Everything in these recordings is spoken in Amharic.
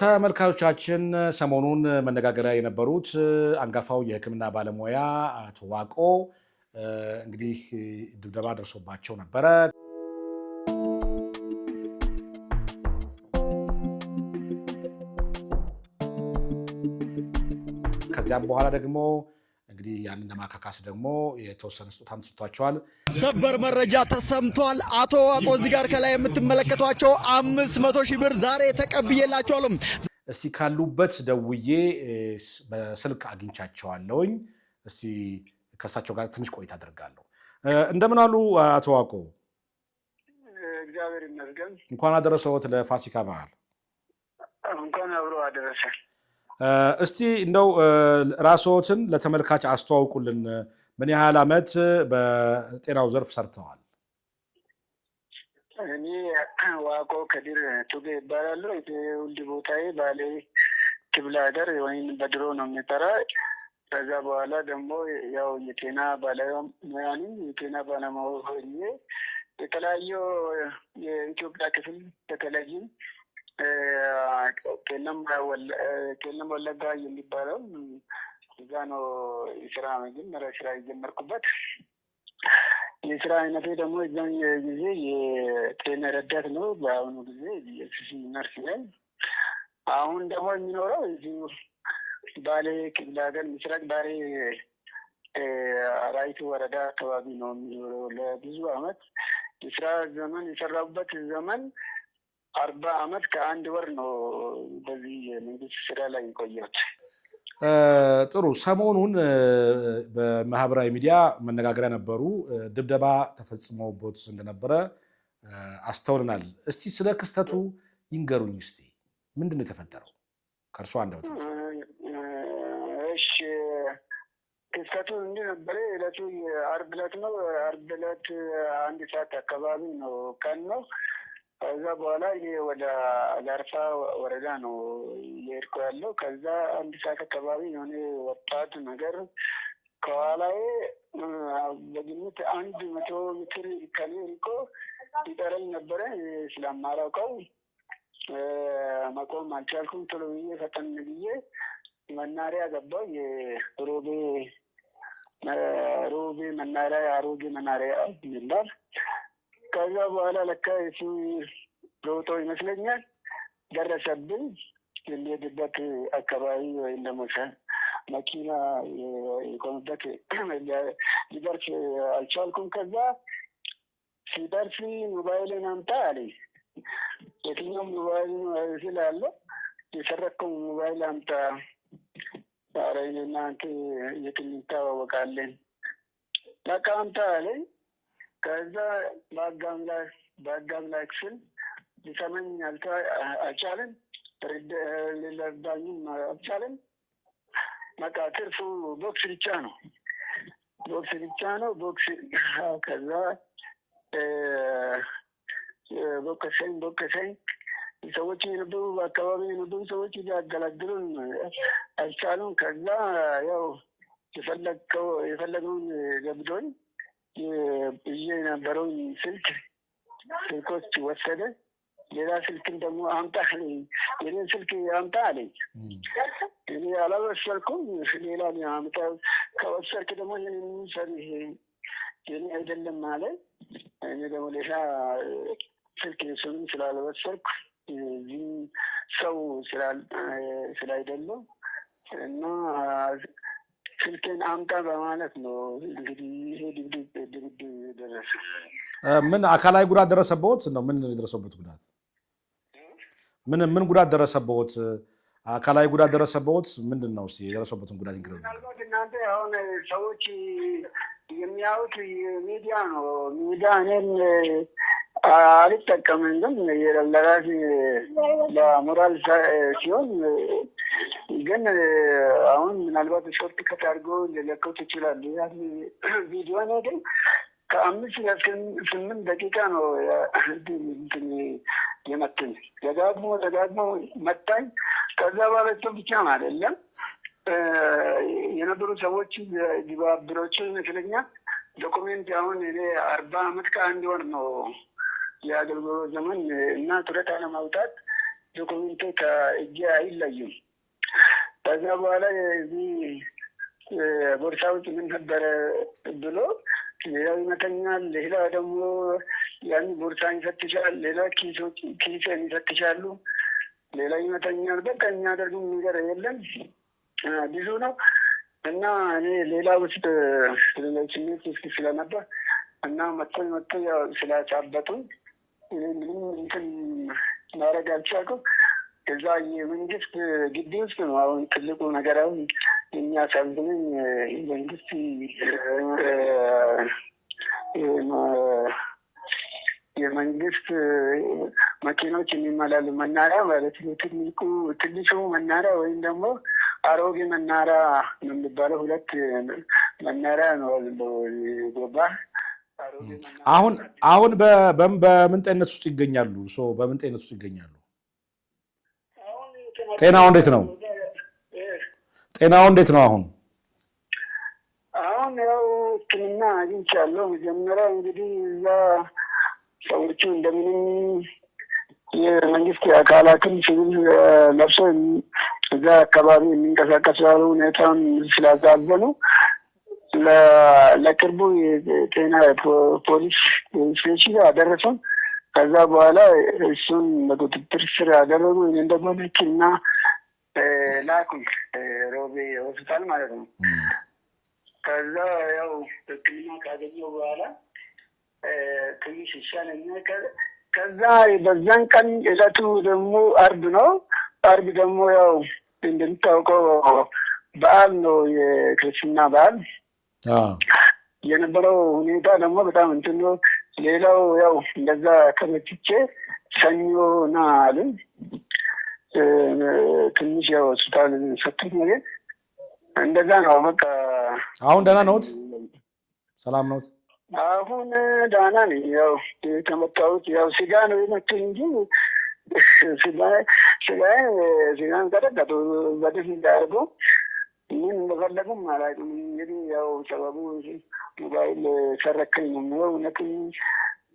ተመልካቾቻችን ሰሞኑን መነጋገሪያ የነበሩት አንጋፋው የሕክምና ባለሙያ አቶ ዋቆ እንግዲህ ድብደባ ደርሶባቸው ነበረ። ከዚያም በኋላ ደግሞ እንግዲህ ያንን ለማካካስ ደግሞ የተወሰነ ስጦታም ተሰጥቷቸዋል። ሰበር መረጃ ተሰምቷል። አቶ ዋቆ እዚህ ጋር ከላይ የምትመለከቷቸው 500 ሺህ ብር ዛሬ ተቀብዬላቸዋለሁ። እስቲ ካሉበት ደውዬ በስልክ አግኝቻቸዋለሁኝ። እስቲ ከእሳቸው ጋር ትንሽ ቆይታ አደርጋለሁ። እንደምን አሉ አቶ ዋቆ? እግዚአብሔር ይመስገን። እንኳን አደረሰዎት ለፋሲካ በዓል። እንኳን አብሮ አደረሰ። እስቲ እንደው ራስዎትን ለተመልካች አስተዋውቁልን። ምን ያህል ዓመት በጤናው ዘርፍ ሰርተዋል? እኔ ዋቆ ከዲር ቱጌ ይባላለሁ። የትውልድ ቦታዬ ባሌ ክፍለ ሀገር ወይም በድሮ ነው የሚጠራ። ከዛ በኋላ ደግሞ ያው የጤና ባለሙያ ነኝ። የጤና ባለሙያ ሆኜ የተለያዩ የኢትዮጵያ ክፍል በተለይም ቄለም ወለጋ የሚባለው እዛ ነው የስራ መጀመሪያ ስራ የጀመርኩበት። የስራ አይነቴ ደግሞ እዛን ጊዜ የጤና ረዳት ነው። በአሁኑ ጊዜ ነርስ ነኝ። አሁን ደግሞ የሚኖረው እዚሁ ባሌ ክፍለ ሀገር ምስራቅ ባሌ ራይቱ ወረዳ አካባቢ ነው የሚኖረው። ለብዙ አመት የስራ ዘመን የሰራሁበት ዘመን 40 አመት ከ1 ወር ነው በዚህ የመንግስት ስራ ላይ የቆየሁት። ጥሩ። ሰሞኑን በማህበራዊ ሚዲያ መነጋገሪያ ነበሩ። ድብደባ ተፈጽሞቦት እንደነበረ አስተውለናል። እስቲ ስለ ክስተቱ ይንገሩኝ። እስቲ ምንድን ነው የተፈጠረው ከእርሷ አንደበት? እሺ፣ ክስተቱ እንዲህ ነበረ። ዕለቱ የዓርብ ዕለት ነው። ዓርብ ዕለት 1 ሰዓት አካባቢ ነው ቀን ነው። ከዛ በኋላ ይሄ ወደ አጋርፋ ወረዳ ነው እየሄድኩ ያለው። ከዛ 1 ሰዓት አካባቢ የሆነ ወጣት ነገር ከኋላዬ በግምት 100 ሜትር ከኔ ርቆ ይጠረኝ ነበረ። ስለማላውቀው መቆም አልቻልኩም። ቶሎ ብዬ ፈጠን ብዬ መናሪያ ገባሁ። የሮቤ መናሪያ አሮጌ መናሪያ ይላል። ከዛ በኋላ ለካ እሱ ሮጦ ይመስለኛል ደረሰብኝ። የሚሄድበት አካባቢ ወይም ደግሞ መኪና የቆመበት ሊደርስ አልቻልኩም። ከዛ ሲደርስ ሞባይልን አምጣ አለኝ። የትኛውም ሞባይል ስላለ የሰረከው ሞባይል አምጣ። ኧረ እኔና አንተ የት እንተዋወቃለን? በቃ አምጣ አለኝ። ከዛ በአጋም ላይ ክፍል ሊሰማኝ አልቻለም። ሊረዳኝም አልቻለም። በቃ ትርፉ ቦክስ ብቻ ነው። ከዛ ቦከሰኝ። ሰዎች የነበሩ በአካባቢ የነበሩ ሰዎች ሊያገላግሉን አልቻሉም። ከዛ ያው የፈለገውን ገብዶኝ ይዤ የነበረውን ስልኮች ወሰደ። ሌላ ስልክን ደግሞ አምጣ አለኝ። የኔን ስልክ አምጣ አለኝ። እኔ አላወሰድኩም። ሌላ አምጣ፣ ከወሰድክ ደግሞ የኔ አይደለም አለ። እኔ ደግሞ ሌላ ስልክ እሱንም ስላልወሰድኩ እዚህም ሰው ስላይደለም እና ስልኬን አምጣ በማለት ነው እንግዲህ ይሄ ድብድብ ደረሰ። ምን አካላዊ ጉዳት ደረሰበት ነው? ምን የደረሰበት ጉዳት? ምን ጉዳት ደረሰበት? አካላዊ ጉዳት ደረሰበት ምንድን ነው? እስኪ የደረሰበትን ጉዳት ይንገሩኝ። ምናልባት እናንተ አሁን ሰዎች የሚያዩት ሚዲያ ነው። ሚዲያ እኔም አልጠቀምም፣ ግን ለራሴ ለሞራል ሲሆን ግን አሁን ምናልባት ሾርት ከት አድርገው ሊለቀቁት ይችላሉ። ቪዲዮ ነው ግን ከ5 እስከ 8 ደቂቃ ነው የመቱኝ። ደጋግሞ መታኝ። ከዛ ባለቸው ብቻ አይደለም የነበሩ ሰዎች ግባብሮች ይመስለኛል። ዶኩሜንት አሁን እኔ 40 አመት ከ1 ወር ነው የአገልግሎት ዘመን እና ጡረታ ለማውጣት ዶክመንቱ ከእጄ አይለይም። ከዛ በኋላ እዚህ ቦርሳ ውስጥ ምን ነበረ ብሎ ሌላው ይመተኛል፣ ሌላ ደግሞ ያን ቦርሳን ይፈትሻል፣ ሌላ ኪስን ይፈትሻሉ፣ ሌላ ይመተኛል። በቃ የሚያደርጉ ነገር የለም፣ ብዙ ነው። እና እኔ ሌላ ውስጥ ስሜት ውስጥ ስለነበር እና መጥቶ ያው ስላሳበጡኝ ምንም እንትን ማድረግ አልቻልኩም። እዛ የመንግስት ግቢ ውስጥ ነው አሁን ትልቁ ነገር። አሁን የሚያሳዝነኝ መንግስት የመንግስት መኪኖች የሚመላሉ መናሪያ ማለት ነው። ትንሹ መናሪያ ወይም ደግሞ አሮጌ መናሪያ ነው የሚባለው። ሁለት መናሪያ ነው ጎባ። አሁን በምን ጤንነት ውስጥ ይገኛሉ? በምን ጤንነት ውስጥ ይገኛሉ? ጤናው እንዴት ነው? አሁን ያው ሕክምና አግኝቻለሁ። መጀመሪያ እንግዲህ እዛ ሰዎቹ እንደምንም የመንግስት አካላትን ሲቪል ለብሶ እዛ አካባቢ የሚንቀሳቀሱ ያሉ ሁኔታውን ስላዛዘኑ ለቅርቡ የጤና ፖሊስ ስቴሽን አደረሰን። ከዛ በኋላ እሱን በቁጥጥር ስር ያደረጉ እኔን ደግሞ ሕክምና ላኩኝ ሮቤ ሆስፒታል ማለት ነው። ከዛ ያው ሕክምና ካገኘው በኋላ ትንሽ ይሻለኛል። ከዛ በዛን ቀን ዕለቱ ደግሞ አርብ ነው። አርብ ደግሞ ያው እንደምታውቀው በዓል ነው፣ የክርስትና በዓል የነበረው ሁኔታ ደግሞ በጣም እንትን ነው። ሌላው ያው እንደዛ ተመችቼ ሰኞ ና አሉኝ። ትንሽ ያው ሆስፒታል ሰጡኝ። ነገር እንደዛ ነው በቃ። አሁን ደህና ነዎት? ሰላም ነዎት? አሁን ደህና ነኝ። ያው የተመታሁት ያው ስጋ ነው የመቱኝ እንጂ ስጋን ቀጠቀጡ በደፍ እንዳያርጉ ምን እንደፈለጉም አላውቅም። እንግዲህ ያው ሰበቡ ሞባይል ሰረከኝ ነው የሚለው። እውነትም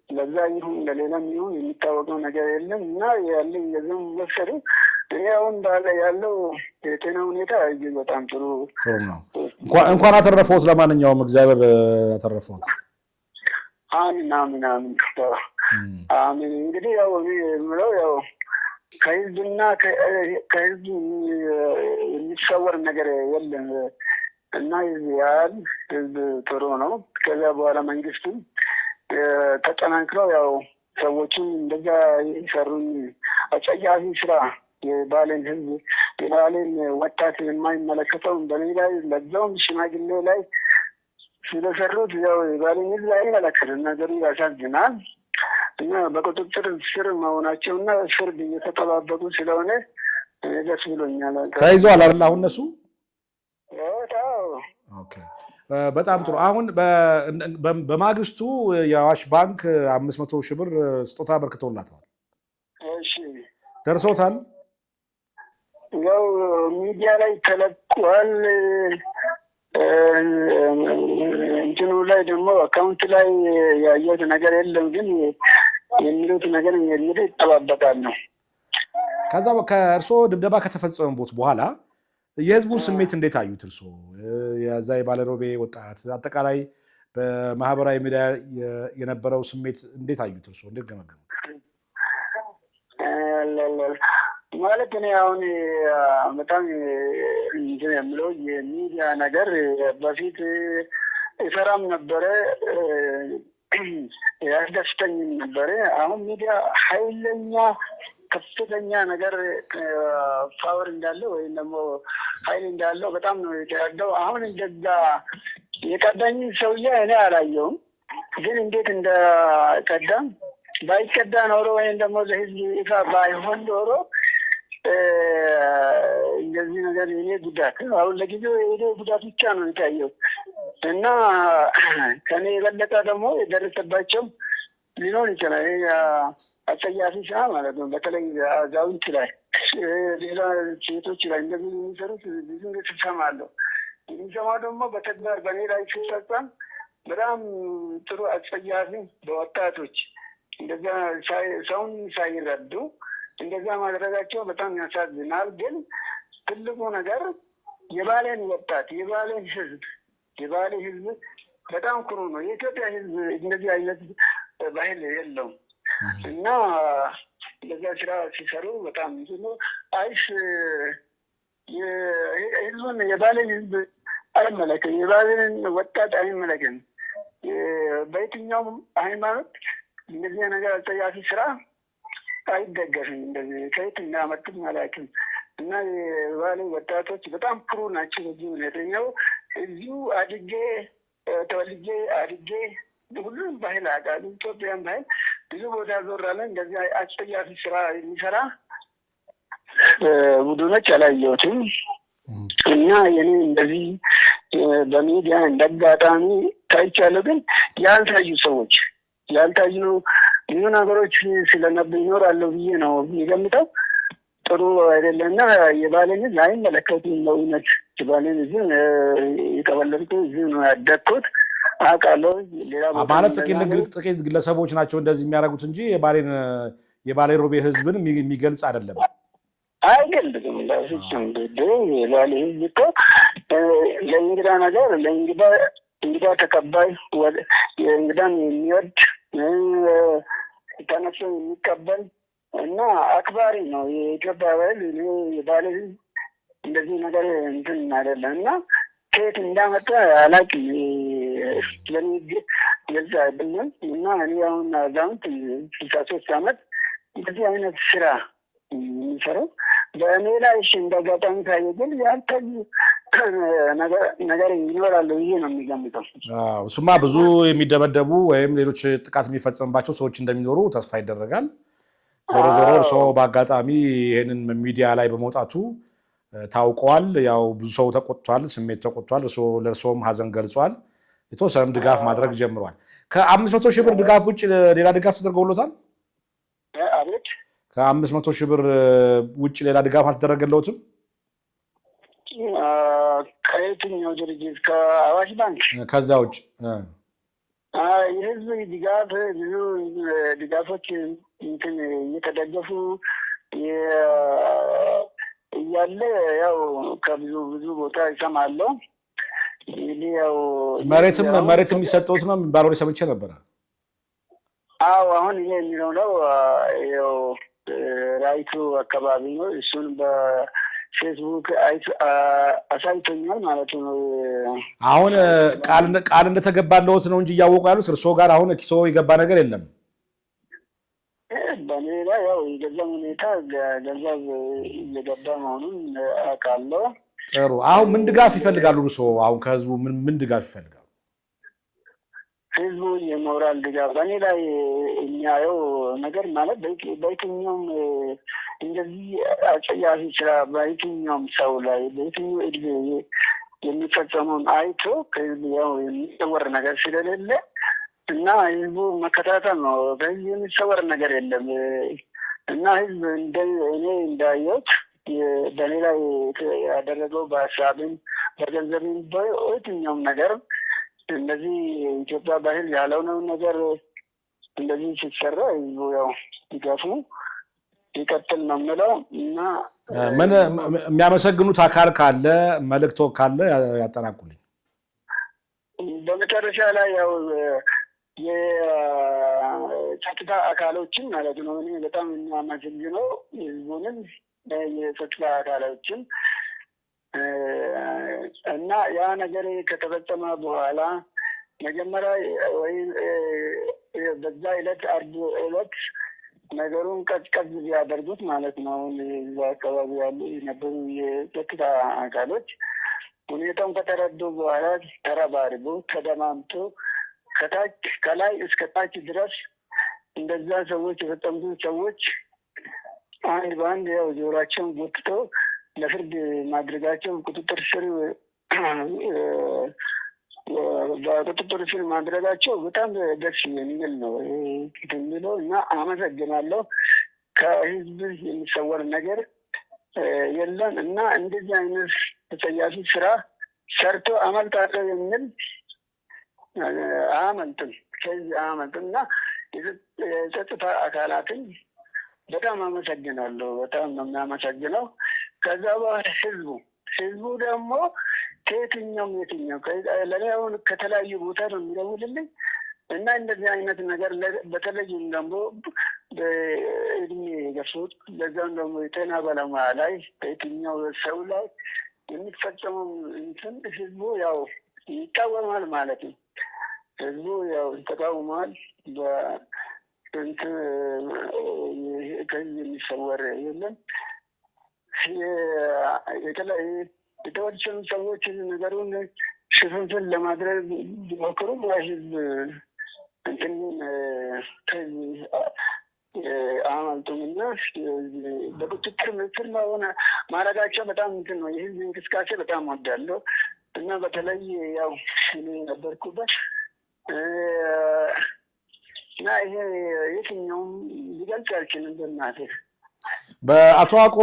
ለዛ ይሁን ለሌላም ይሁን የሚታወቀው ነገር የለም እና ያለኝ ገንዘብ ወሰዱ። እኔ አሁን ያለው የጤና ሁኔታ እጅግ በጣም ጥሩ ነው። እንኳን አተረፈዎት። ለማንኛውም እግዚአብሔር አተረፈዎት። አሚን አሚን አሚን አሚን። እንግዲህ ያው እኔ የምለው ያው ከህዝብና ከህዝብ የሚሰወር ነገር የለም እና ያህል ህዝብ ጥሩ ነው። ከዚያ በኋላ መንግስትም ተጠናክረው ያው ሰዎችን እንደዛ የሰሩኝ አጸያፊ ስራ የባሌን ህዝብ የባሌን ወጣት የማይመለከተውን በኔ ላይ ለዛውም ሽማግሌ ላይ ስለሰሩት ያው የባሌን ህዝብ አይመለከትም። ነገሩ ያሳዝናል እና በቁጥጥር ስር መሆናቸውና ፍርድ እየተጠባበቁ ስለሆነ ደስ ብሎኛል። ተይዘዋል አይደል አሁን እነሱ? ኦኬ በጣም ጥሩ። አሁን በማግስቱ የአዋሽ ባንክ 500 ሺህ ብር ስጦታ አበርክቶላታል። እሺ ደርሶታል? ያው ሚዲያ ላይ ተለቋል። እንትኑ ላይ ደግሞ አካውንት ላይ ያየሁት ነገር የለም፣ ግን የሚሉት ነገር የሚለው ይጠባበቃል ነው። ከዛ ከእርሶ ድብደባ ከተፈጸመቦት በኋላ የህዝቡን ስሜት እንዴት አዩት? እርሶ የዛ የባለሮቤ ወጣት አጠቃላይ በማህበራዊ ሚዲያ የነበረው ስሜት እንዴት አዩት? እርሶ እንዴት ገመገሙ? ማለት እኔ አሁን በጣም እንትን የምለው የሚዲያ ነገር በፊት ይሰራም ነበረ፣ ያስደስተኝም ነበረ። አሁን ሚዲያ ኃይለኛ ከፍተኛ ነገር ፓወር እንዳለው ወይም ደግሞ ኃይል እንዳለው በጣም ነው የተረዳው። አሁን እንደዛ የቀዳኝ ሰውዬ እኔ አላየውም፣ ግን እንዴት እንደቀዳም ባይቀዳ ኖሮ ወይም ደግሞ ለህዝብ ይፋ ባይሆን ኖሮ እንደዚህ ነገር የኔ ጉዳት አሁን ለጊዜው የኔ ጉዳት ብቻ ነው የታየው እና ከኔ የበለጠ ደግሞ የደረሰባቸው ሊኖር ይችላል። አጸያፊ ስራ ማለት ነው። በተለይ አዛውንት ላይ፣ ሌላ ሴቶች ላይ እንደዚህ የሚሰሩት ብዙ ትሰማለሁ። የሚሰማው ደግሞ በተግባር በኔ ላይ ሲፈጸም በጣም ጥሩ አጸያፊ በወጣቶች እንደዛ ሰውን ሳይረዱ እንደዛ ማድረጋቸው በጣም ያሳዝናል። ግን ትልቁ ነገር የባሌን ወጣት የባሌ ህዝብ በጣም ኩሩ ነው። የኢትዮጵያ ህዝብ እንደዚህ አይነት ባህል የለውም እና እንደዛ ስራ ሲሰሩ በጣም አይስ ህዝቡን የባሌን ህዝብ አይመለከም፣ የባሌን ወጣት አይመለከም። በየትኛውም ሃይማኖት እንደዚህ ነገር አጸያፊ ስራ አይደገፍም። እንደዚህ ከየት እንዳመጡት አላውቅም። እና የባሌ ወጣቶች በጣም ኩሩ ናቸው። በዚህ ሁኔተኛው እዚሁ ተወልጄ አድጌ ሁሉም ባህል አውቃለሁ። ኢትዮጵያን ባህል ብዙ ቦታ ዞራለን። እንደዚህ አጸያፊ ስራ የሚሰራ ቡድኖች አላየሁትም። እና የኔ እንደዚህ በሚዲያ እንዳጋጣሚ ታይቻለሁ። ግን ያልታዩ ብዙ ነገሮች ይኖራሉ ብዬ ነው የሚገምተው። ጥሩ አይደለም እና የባሌን ህዝብ አይመለከቱም። በእውነት የባሌን ህዝብ የተወለድኩት እዚሁ ነው ያደግኩት፣ አውቃለሁ። ማለት ጥቂት ግለሰቦች ናቸው እንደዚህ የሚያደርጉት እንጂ የባሌ ሮቤ ህዝብን የሚገልጽ አይደለም። አይገልጽም። ለፍጹም የባሌ ህዝብ እኮ ለእንግዳ ነገር እንግዳ ተቀባይ፣ እንግዳን የሚወድ ተነሱ የሚቀበል እና አክባሪ ነው። የኢትዮጵያ ባህል የባሌ ህዝብ እንደዚህ ነገር እንትን አይደለም እና ከየት እንዳመጣ አላውቅም። ለኔ ግልጽ አይደለም እና እኔ አሁን አዛውንት 63 ዓመት እንደዚህ አይነት ስራ የሚሰራው በእኔ ላይ እንዳጋጣሚ ታየ። ግን ያልታዩ ነገር ይኖራሉ ብዬ ነው የሚገምተው። እሱማ ብዙ የሚደበደቡ ወይም ሌሎች ጥቃት የሚፈጸምባቸው ሰዎች እንደሚኖሩ ተስፋ ይደረጋል። ዞሮ ዞሮ እርስዎ በአጋጣሚ ይህንን ሚዲያ ላይ በመውጣቱ ታውቀዋል። ያው ብዙ ሰው ተቆጥቷል፣ ስሜት ተቆጥቷል። ለእርስዎም ሀዘን ገልጿል። የተወሰነም ድጋፍ ማድረግ ጀምሯል። ከ500 ሺህ ብር ድጋፍ ውጭ ሌላ ድጋፍ ተደርጎሎታል? አቤት። ከ500 ሺህ ብር ውጭ ሌላ ድጋፍ አልተደረገለትም? ከየትኛው ድርጅት? ከአዋሽ ባንክ? ከዛ ውጭ የህዝብ ድጋፍ ብዙ ድጋፎች እንትን እየተደገፉ እያለ ያው ከብዙ ቦታ ይሰማለሁ። ያው መሬትም የሚሰጠውት ነው የሚባለው ሰምቼ ነበረ። አዎ አሁን ይሄ የሚለው ነው ያው ራይቱ አካባቢ ነው። እሱን በፌስቡክ አሳይቶኛል ማለት ነው። አሁን ቃል እንደተገባለሁት ነው እንጂ እያወቁ ያሉት እርስዎ ጋር አሁን ኪሶ የገባ ነገር የለም? በእኔ ላይ ያው የገንዘብ ሁኔታ ገንዘብ እየገባ መሆኑን አውቃለሁ። ጥሩ። አሁን ምን ድጋፍ ይፈልጋሉ እርስዎ? አሁን ከህዝቡ ምን ድጋፍ ይፈልጋሉ? ህዝቡ የሞራል ድጋፍ በእኔ ላይ የሚያየው ነገር ማለት በየትኛውም እንደዚህ አጸያፊ ስራ በየትኛውም ሰው ላይ በየትኛው እድሜ የሚፈጸመውን አይቶ ከህዝቡ ያው የሚሰወር ነገር ስለሌለ እና ህዝቡ መከታተል ነው። በህዝብ የሚሰወር ነገር የለም እና ህዝብ እኔ እንዳየሁት በእኔ ላይ ያደረገው በሀሳብም በገንዘብም በየትኛውም ነገር እንደዚህ የኢትዮጵያ ባህል ያለውን ነገር እንደዚህ ሲሰራ ህዝቡ ያው ድጋፉ ይቀጥል ነው የምለው እና ምን የሚያመሰግኑት አካል ካለ መልእክቶ ካለ ያጠናቁልኝ። በመጨረሻ ላይ ያው የጸጥታ አካሎችን ማለት ነው እኔ በጣም የሚያመሰግነው ህዝቡንም የጸጥታ አካሎችን እና ያ ነገር ከተፈጸመ በኋላ መጀመሪያ ወይ በዛ አርብ ዕለት ነገሩን ቀዝቀዝ ቢያደርጉት ማለት ነው። እዛ አካባቢ ያሉ የነበሩ የጸጥታ አካሎች ሁኔታውን ከተረዱ በኋላ ተረባርቦ ተደማምቶ ከላይ እስከ ታች ድረስ እንደዛ ሰዎች የፈጸሙት ሰዎች አንድ በአንድ ያው ጆሯቸውን ጎትቶ ለፍርድ ማድረጋቸው በቁጥጥር ስር ማድረጋቸው በጣም ደስ የሚል ነው የሚለው እና አመሰግናለሁ። ከህዝብ የሚሰወር ነገር የለም እና እንደዚህ አይነት ተጸያፊ ስራ ሰርቶ አመልጣለሁ የሚል አያመልጥም። ከዚህ አያመልጥም እና የጸጥታ አካላትን በጣም አመሰግናለሁ። በጣም ነው የሚያመሰግነው። ከዛ በኋላ ህዝቡ ደግሞ ከየትኛው ለእኔ አሁን ከተለያዩ ቦታ ነው የሚደውልልኝ እና እንደዚህ አይነት ነገር በተለይም ደግሞ በእድሜ የገፉት ለዛም ደግሞ የጤና ባለሙያ ላይ በየትኛው ሰው ላይ የሚፈጸመው እንትን ህዝቡ ያው ይቃወማል ማለት ነው። ህዝቡ ያው ተቃውሟል። ከዚህ የሚሰወር የለም። የተወሰኑ ሰዎች ነገሩን ሽፍንፍን ለማድረግ ቢሞክሩም ህዝብ ከዚህ አያመልጡምና በቁጥጥር ስር ማድረጋቸው በጣም ነው። የህዝብ እንቅስቃሴ በጣም ወዳለሁ እና በተለይ ያው እኔ ነበርኩበት እና ይሄ የትኛውም ሊገልጽ አልችልም። በእናትህ በአቶ ዋቆ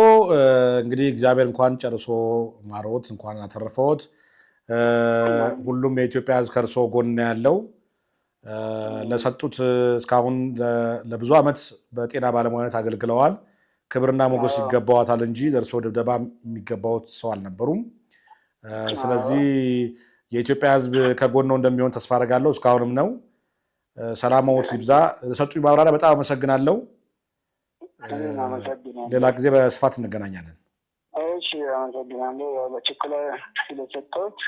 እንግዲህ እግዚአብሔር እንኳን ጨርሶ ማረዎት፣ እንኳን አተረፈዎት። ሁሉም የኢትዮጵያ ህዝብ ከእርሶ ጎን ያለው ለሰጡት እስካሁን ለብዙ ዓመት በጤና ባለሙያነት አገልግለዋል። ክብርና ሞገስ ይገባዋታል እንጂ ለእርሶ ድብደባ የሚገባዎት ሰው አልነበሩም። ስለዚህ የኢትዮጵያ ህዝብ ከጎን ነው እንደሚሆን ተስፋ አደርጋለሁ። እስካሁንም ነው። ሰላምዎት ይብዛ። ለሰጡኝ ማብራሪያ በጣም አመሰግናለሁ። ሌላ ጊዜ በስፋት እንገናኛለን። እሺ፣ አመሰግናለሁ በችኩላ ስለሰጠሁት።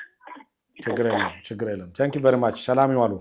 ችግር የለም። ታንክ ዩ ቨሪ ማች። ሰላም ይዋሉ።